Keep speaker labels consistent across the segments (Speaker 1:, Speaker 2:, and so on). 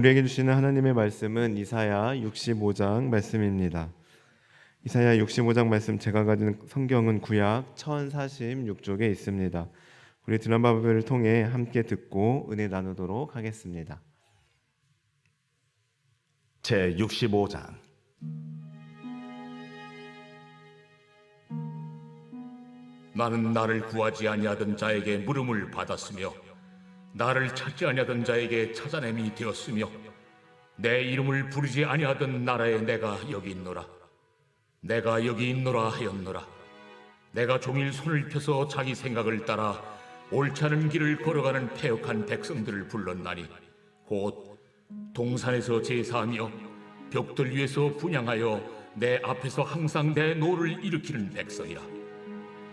Speaker 1: 우리에게 주시는 하나님의 말씀은 이사야 65장 말씀입니다. 이사야 65장 말씀, 제가 가진 성경은 구약 1046쪽에 있습니다. 우리 드라마를 통해 함께 듣고 은혜 나누도록 하겠습니다.
Speaker 2: 제 65장.
Speaker 3: 나는 나를 구하지 아니하던 자에게 물음을 받았으며 나를 찾지 아니하던 자에게 찾아냄이 되었으며 내 이름을 부르지 아니하던 나라에 내가 여기 있노라. 내가 여기 있노라 하였노라. 내가 종일 손을 펴서 자기 생각을 따라 옳지 않은 길을 걸어가는 패역한 백성들을 불렀나니 곧 동산에서 제사하며 벽돌 위에서 분향하여 내 앞에서 항상 내 노를 일으키는 백성이라.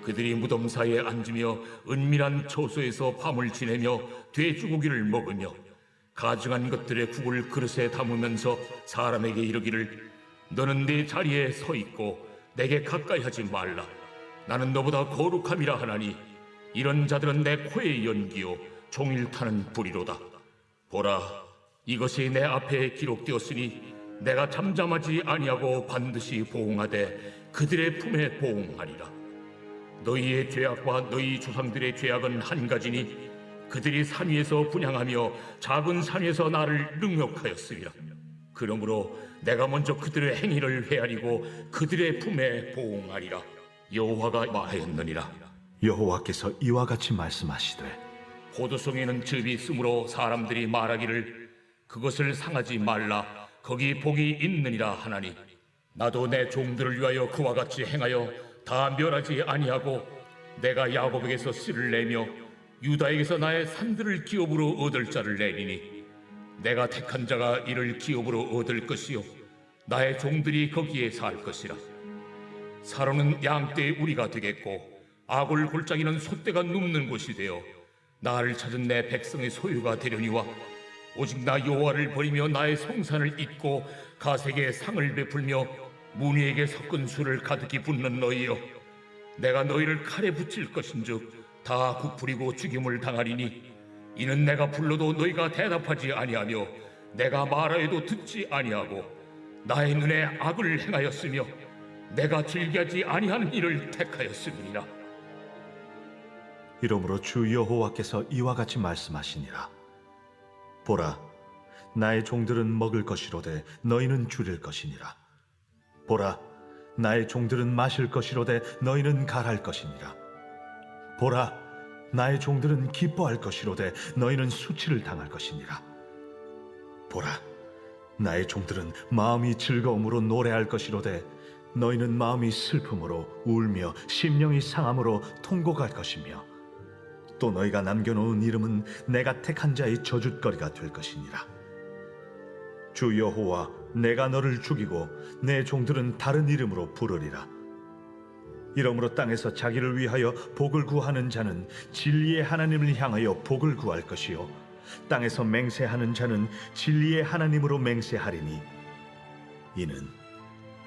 Speaker 3: 그들이 무덤 사이에 앉으며 은밀한 처소에서 밤을 지내며 돼지고기를 먹으며 가증한 것들의 국을 그릇에 담으면서 사람에게 이르기를 너는 네 자리에 서 있고 내게 가까이 하지 말라. 나는 너보다 거룩함이라 하나니 이런 자들은 내 코의 연기요 종일 타는 불이로다. 보라, 이것이 내 앞에 기록되었으니 내가 잠잠하지 아니하고 반드시 보응하되 그들의 품에 보응하리라. 너희의 죄악과 너희 조상들의 죄악은 한 가지니 그들이 산 위에서 분향하며 작은 산 위에서 나를 능욕하였으리라. 그러므로 내가 먼저 그들의 행위를 헤아리고 그들의 품에 보응하리라. 여호와가 말하였느니라.
Speaker 2: 여호와께서 이와 같이 말씀하시되
Speaker 3: 포도송에는 즙이 있으므로 사람들이 말하기를 그것을 상하지 말라. 거기 복이 있느니라 하나니 나도 내 종들을 위하여 그와 같이 행하여 다 멸하지 아니하고 내가 야곱에게서 씨를 내며 유다에게서 나의 산들을 기업으로 얻을 자를 내리니 내가 택한 자가 이를 기업으로 얻을 것이요 나의 종들이 거기에 살 것이라. 사로는 양떼의 우리가 되겠고 아골 골짜기는 소떼가 눕는 곳이 되어 나를 찾은 내 백성의 소유가 되려니와 오직 나 여호와를 버리며 나의 성산을 잊고 가색에 상을 베풀며 무늬에게 섞은 술을 가득히 붓는 너희여, 내가 너희를 칼에 붙일 것인즉 다 부풀이고 죽임을 당하리니 이는 내가 불러도 너희가 대답하지 아니하며 내가 말하여도 듣지 아니하고 나의 눈에 악을 행하였으며 내가 즐기하지 아니하는 일을 택하였음이니라.
Speaker 2: 이러므로 주 여호와께서 이와 같이 말씀하시니라. 보라, 나의 종들은 먹을 것이로되 너희는 줄일 것이니라. 보라, 나의 종들은 마실 것이로되 너희는 갈할 것이니라. 보라, 나의 종들은 기뻐할 것이로되 너희는 수치를 당할 것이니라. 보라, 나의 종들은 마음이 즐거움으로 노래할 것이로되 너희는 마음이 슬픔으로 울며 심령이 상함으로 통곡할 것이며 또 너희가 남겨놓은 이름은 내가 택한 자의 저주거리가 될 것이니라. 주 여호와, 내가 너를 죽이고 내 종들은 다른 이름으로 부르리라. 이러므로 땅에서 자기를 위하여 복을 구하는 자는 진리의 하나님을 향하여 복을 구할 것이요 땅에서 맹세하는 자는 진리의 하나님으로 맹세하리니 이는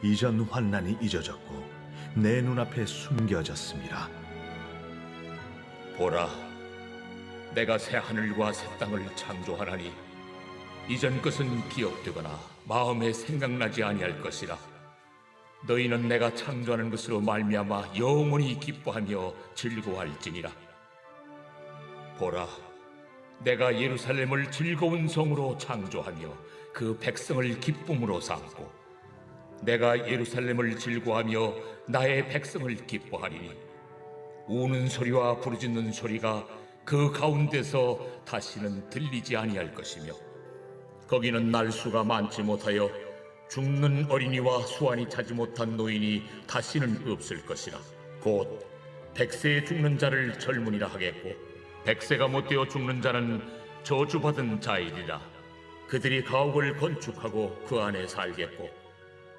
Speaker 2: 이전 환난이 잊어졌고 내 눈앞에 숨겨졌습니다.
Speaker 3: 보라, 내가 새 하늘과 새 땅을 창조하나니 이전 것은 기억되거나 마음에 생각나지 아니할 것이라. 너희는 내가 창조하는 것으로 말미암아 영원히 기뻐하며 즐거워할지니라. 보라, 내가 예루살렘을 즐거운 성으로 창조하며 그 백성을 기쁨으로 삼고 내가 예루살렘을 즐거워하며 나의 백성을 기뻐하리니 우는 소리와 부르짖는 소리가 그 가운데서 다시는 들리지 아니할 것이며 거기는 날수가 많지 못하여 죽는 어린이와 수완이 차지 못한 노인이 다시는 없을 것이라. 곧 백세에 죽는 자를 젊은이라 하겠고 백세가 못되어 죽는 자는 저주받은 자이리라. 그들이 가옥을 건축하고 그 안에 살겠고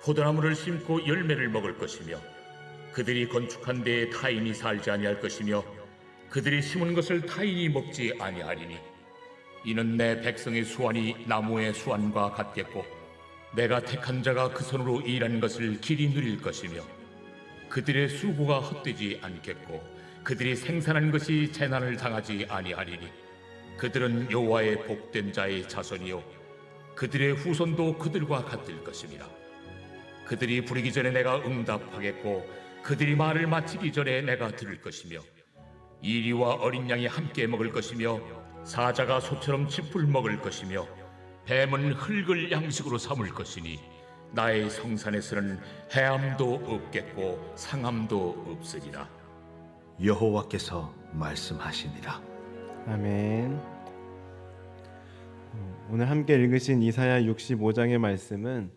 Speaker 3: 포도나무를 심고 열매를 먹을 것이며 그들이 건축한 데에 타인이 살지 아니할 것이며 그들이 심은 것을 타인이 먹지 아니하리니 이는 내 백성의 수완이 나무의 수완과 같겠고 내가 택한 자가 그 손으로 일한 것을 길이 누릴 것이며 그들의 수고가 헛되지 않겠고 그들이 생산한 것이 재난을 당하지 아니하리니 그들은 여호와의 복된 자의 자손이요 그들의 후손도 그들과 같을 것임이라. 그들이 부르기 전에 내가 응답하겠고 그들이 말을 마치기 전에 내가 들을 것이며 이리와 어린 양이 함께 먹을 것이며 사자가 소처럼 짚을 먹을 것이며 뱀은 흙을 양식으로 삼을 것이니 나의 성산에서는 해함도 없겠고 상함도 없으리라.
Speaker 2: 여호와께서 말씀하시니라.
Speaker 1: 아멘. 오늘 함께 읽으신 이사야 65장의 말씀은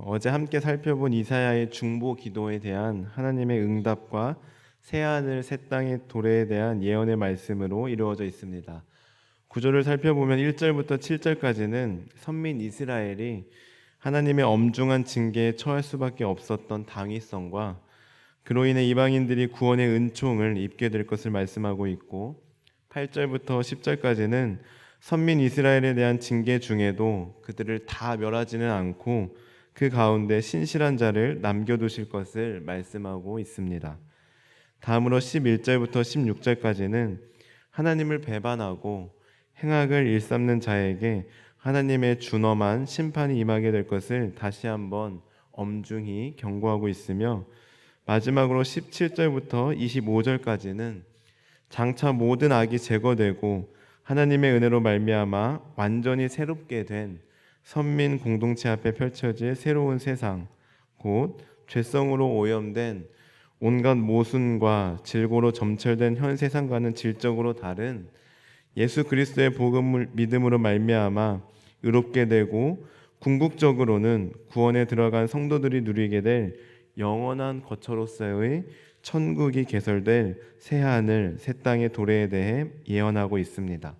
Speaker 1: 어제 함께 살펴본 이사야의 중보 기도에 대한 하나님의 응답과 새하늘 새 땅의 도래에 대한 예언의 말씀으로 이루어져 있습니다. 구절을 살펴보면 1절부터 7절까지는 선민 이스라엘이 하나님의 엄중한 징계에 처할 수밖에 없었던 당위성과 그로 인해 이방인들이 구원의 은총을 입게 될 것을 말씀하고 있고, 8절부터 10절까지는 선민 이스라엘에 대한 징계 중에도 그들을 다 멸하지는 않고 그 가운데 신실한 자를 남겨두실 것을 말씀하고 있습니다. 다음으로 11절부터 16절까지는 하나님을 배반하고 행악을 일삼는 자에게 하나님의 준엄한 심판이 임하게 될 것을 다시 한번 엄중히 경고하고 있으며, 마지막으로 17절부터 25절까지는 장차 모든 악이 제거되고 하나님의 은혜로 말미암아 완전히 새롭게 된 선민 공동체 앞에 펼쳐질 새로운 세상, 곧 죄성으로 오염된 온갖 모순과 질고로 점철된 현 세상과는 질적으로 다른 예수 그리스도의 복음을 믿음으로 말미암아 의롭게 되고 궁극적으로는 구원에 들어간 성도들이 누리게 될 영원한 거처로서의 천국이 개설될 새하늘 새 땅의 도래에 대해 예언하고 있습니다.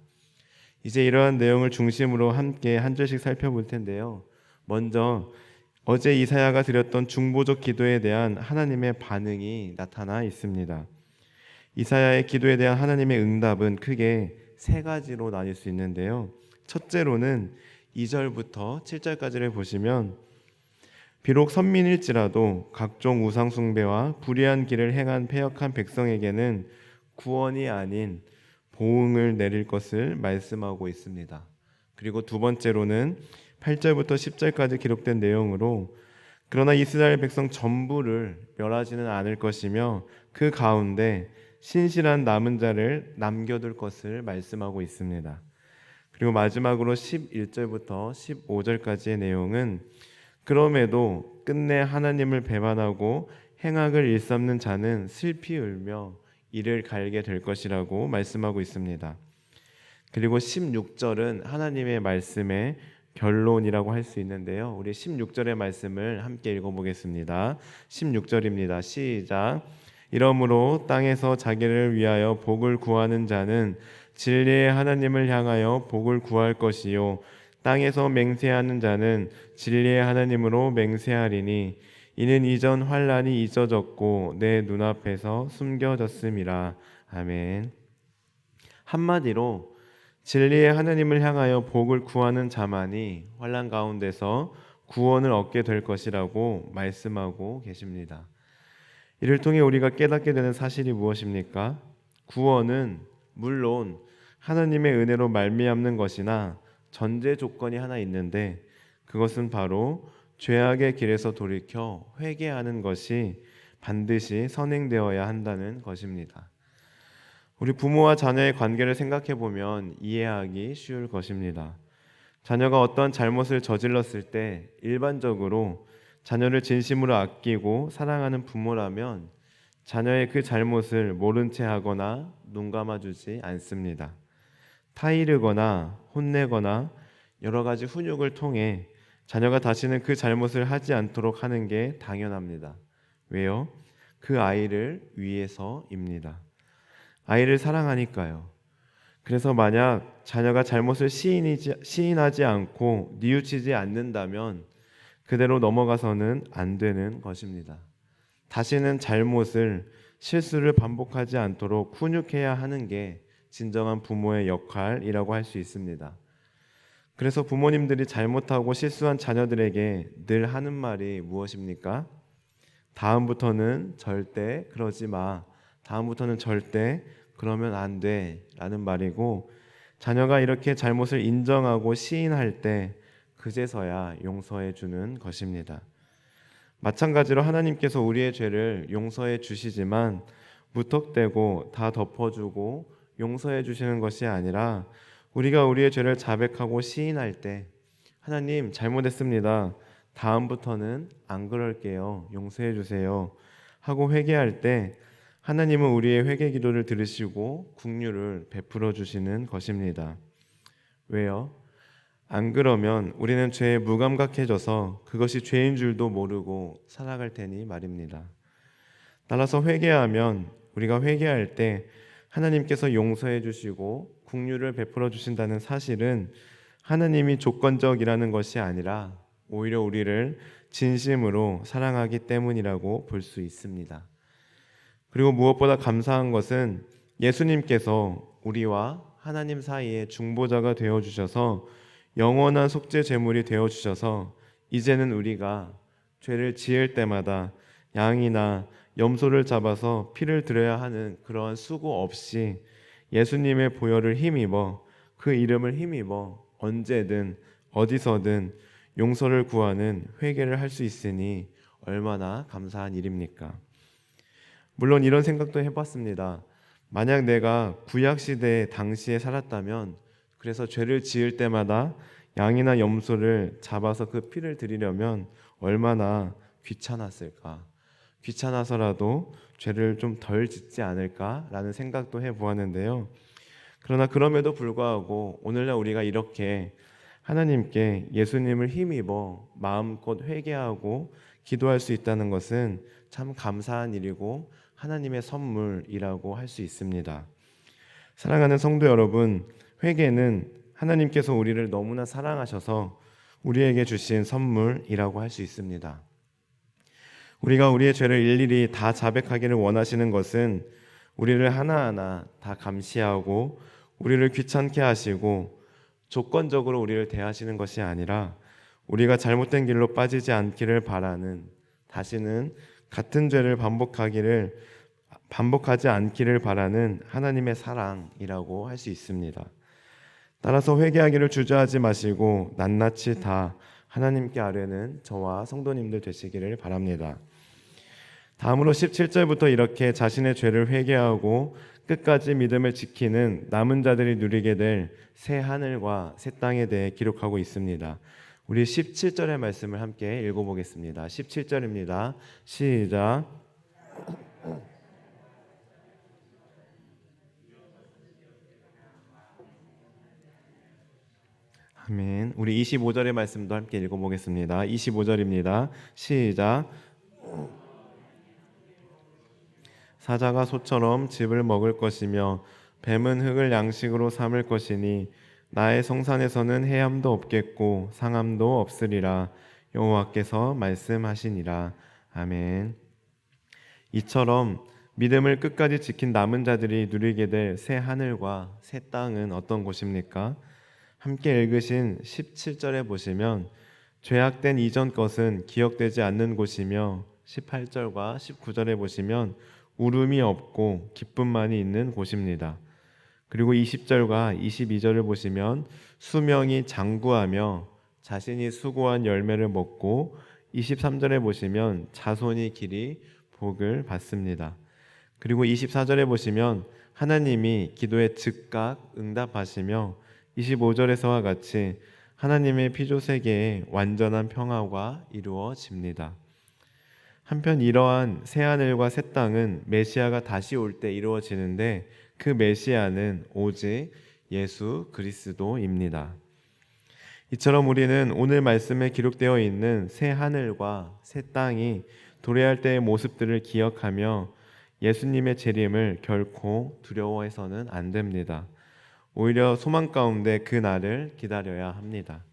Speaker 1: 이제 이러한 내용을 중심으로 함께 한 절씩 살펴볼 텐데요. 먼저 어제 이사야가 드렸던 중보적 기도에 대한 하나님의 반응이 나타나 있습니다. 이사야의 기도에 대한 하나님의 응답은 크게 세 가지로 나뉠 수 있는데요. 첫째로는 2절부터 7절까지를 보시면 비록 선민일지라도 각종 우상 숭배와 불의한 길을 행한 패역한 백성에게는 구원이 아닌 보응을 내릴 것을 말씀하고 있습니다. 그리고 두 번째로는 8절부터 10절까지 기록된 내용으로 그러나 이스라엘 백성 전부를 멸하지는 않을 것이며 그 가운데 신실한 남은 자를 남겨둘 것을 말씀하고 있습니다. 그리고 마지막으로 11절부터 15절까지의 내용은 그럼에도 끝내 하나님을 배반하고 행악을 일삼는 자는 슬피 울며 이를 갈게 될 것이라고 말씀하고 있습니다. 그리고 16절은 하나님의 말씀의 결론이라고 할 수 있는데요. 우리 16절의 말씀을 함께 읽어보겠습니다. 16절입니다. 시작. 이러므로 땅에서 자기를 위하여 복을 구하는 자는 진리의 하나님을 향하여 복을 구할 것이요 땅에서 맹세하는 자는 진리의 하나님으로 맹세하리니 이는 이전 환난이 잊어졌고 내 눈앞에서 숨겨졌음이라. 아멘. 한마디로 진리의 하나님을 향하여 복을 구하는 자만이 환난 가운데서 구원을 얻게 될 것이라고 말씀하고 계십니다. 이를 통해 우리가 깨닫게 되는 사실이 무엇입니까? 구원은 물론 하나님의 은혜로 말미암는 것이나 전제 조건이 하나 있는데 그것은 바로 죄악의 길에서 돌이켜 회개하는 것이 반드시 선행되어야 한다는 것입니다. 우리 부모와 자녀의 관계를 생각해 보면 이해하기 쉬울 것입니다. 자녀가 어떤 잘못을 저질렀을 때 일반적으로 자녀를 진심으로 아끼고 사랑하는 부모라면 자녀의 그 잘못을 모른 채 하거나 눈 감아주지 않습니다. 타이르거나 혼내거나 여러 가지 훈육을 통해 자녀가 다시는 그 잘못을 하지 않도록 하는 게 당연합니다. 왜요? 그 아이를 위해서입니다. 아이를 사랑하니까요. 그래서 만약 자녀가 잘못을 시인하지 않고 뉘우치지 않는다면 그대로 넘어가서는 안 되는 것입니다. 다시는 잘못을 실수를 반복하지 않도록 훈육해야 하는 게 진정한 부모의 역할이라고 할 수 있습니다. 그래서 부모님들이 잘못하고 실수한 자녀들에게 늘 하는 말이 무엇입니까? 다음부터는 절대 그러지 마. 다음부터는 절대 그러면 안 돼 라는 말이고, 자녀가 이렇게 잘못을 인정하고 시인할 때 그제서야 용서해 주는 것입니다. 마찬가지로 하나님께서 우리의 죄를 용서해 주시지만 무턱대고 다 덮어주고 용서해 주시는 것이 아니라 우리가 우리의 죄를 자백하고 시인할 때 하나님 잘못했습니다. 다음부터는 안 그럴게요. 용서해 주세요. 하고 회개할 때 하나님은 우리의 회개 기도를 들으시고 긍휼을 베풀어 주시는 것입니다. 왜요? 안 그러면 우리는 죄에 무감각해져서 그것이 죄인 줄도 모르고 살아갈 테니 말입니다. 따라서 회개하면 우리가 회개할 때 하나님께서 용서해 주시고 긍휼을 베풀어 주신다는 사실은 하나님이 조건적이라는 것이 아니라 오히려 우리를 진심으로 사랑하기 때문이라고 볼 수 있습니다. 그리고 무엇보다 감사한 것은 예수님께서 우리와 하나님 사이에 중보자가 되어 주셔서 영원한 속죄 제물이 되어 주셔서 이제는 우리가 죄를 지을 때마다 양이나 염소를 잡아서 피를 드려야 하는 그러한 수고 없이 예수님의 보혈을 힘입어 그 이름을 힘입어 언제든 어디서든 용서를 구하는 회개를 할 수 있으니 얼마나 감사한 일입니까? 물론 이런 생각도 해봤습니다. 만약 내가 구약시대 당시에 살았다면 그래서 죄를 지을 때마다 양이나 염소를 잡아서 그 피를 드리려면 얼마나 귀찮았을까? 귀찮아서라도 죄를 좀 덜 짓지 않을까라는 생각도 해보았는데요. 그러나 그럼에도 불구하고 오늘날 우리가 이렇게 하나님께 예수님을 힘입어 마음껏 회개하고 기도할 수 있다는 것은 참 감사한 일이고 하나님의 선물이라고 할 수 있습니다. 사랑하는 성도 여러분, 회개는 하나님께서 우리를 너무나 사랑하셔서 우리에게 주신 선물이라고 할 수 있습니다. 우리가 우리의 죄를 일일이 다 자백하기를 원하시는 것은 우리를 하나하나 다 감시하고 우리를 귀찮게 하시고 조건적으로 우리를 대하시는 것이 아니라 우리가 잘못된 길로 빠지지 않기를 바라는, 다시는 같은 죄를 반복하지 않기를 바라는 하나님의 사랑이라고 할 수 있습니다. 따라서 회개하기를 주저하지 마시고 낱낱이 다 하나님께 아뢰는 저와 성도님들 되시기를 바랍니다. 다음으로 17절부터 이렇게 자신의 죄를 회개하고 끝까지 믿음을 지키는 남은 자들이 누리게 될 새 하늘과 새 땅에 대해 기록하고 있습니다. 우리 17절의 말씀을 함께 읽어보겠습니다. 17절입니다. 시작. 아멘. 우리 25절의 말씀도 함께 읽어보겠습니다. 25절입니다. 시작. 사자가 소처럼 즙을 먹을 것이며 뱀은 흙을 양식으로 삼을 것이니 나의 성산에서는 해함도 없겠고 상함도 없으리라. 여호와께서 말씀하시니라. 아멘. 이처럼 믿음을 끝까지 지킨 남은 자들이 누리게 될 새 하늘과 새 땅은 어떤 곳입니까? 함께 읽으신 17절에 보시면 죄악된 이전 것은 기억되지 않는 곳이며 18절과 19절에 보시면 울음이 없고 기쁨만이 있는 곳입니다. 그리고 20절과 22절을 보시면 수명이 장구하며 자신이 수고한 열매를 먹고 23절에 보시면 자손이 길이 복을 받습니다. 그리고 24절에 보시면 하나님이 기도에 즉각 응답하시며 25절에서와 같이 하나님의 피조 세계에 완전한 평화가 이루어집니다. 한편 이러한 새하늘과 새 땅은 메시아가 다시 올 때 이루어지는데 그 메시아는 오직 예수 그리스도입니다. 이처럼 우리는 오늘 말씀에 기록되어 있는 새 하늘과 새 땅이 도래할 때의 모습들을 기억하며 예수님의 재림을 결코 두려워해서는 안 됩니다. 오히려 소망 가운데 그 날을 기다려야 합니다.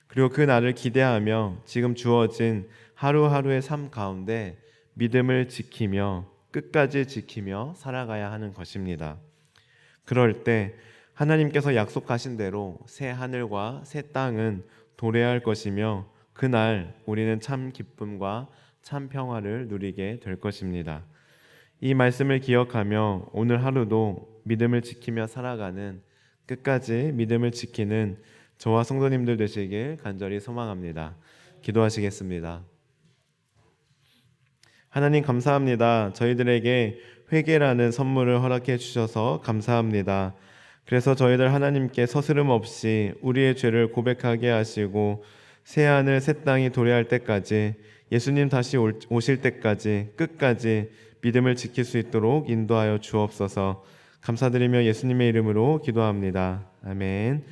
Speaker 1: 그리고 그 날을 기대하며 지금 주어진 하루하루의 삶 가운데 믿음을 지키며 끝까지 지키며 살아가야 하는 것입니다. 그럴 때 하나님께서 약속하신 대로 새 하늘과 새 땅은 도래할 것이며 그날 우리는 참 기쁨과 참 평화를 누리게 될 것입니다. 이 말씀을 기억하며 오늘 하루도 믿음을 지키며 살아가는, 끝까지 믿음을 지키는 저와 성도님들 되시길 간절히 소망합니다. 기도하시겠습니다. 하나님 감사합니다. 저희들에게 회개라는 선물을 허락해 주셔서 감사합니다. 그래서 저희들 하나님께 서스름 없이 우리의 죄를 고백하게 하시고 새 하늘 새 땅이 도래할 때까지 예수님 다시 오실 때까지 끝까지 믿음을 지킬 수 있도록 인도하여 주옵소서. 감사드리며 예수님의 이름으로 기도합니다. 아멘.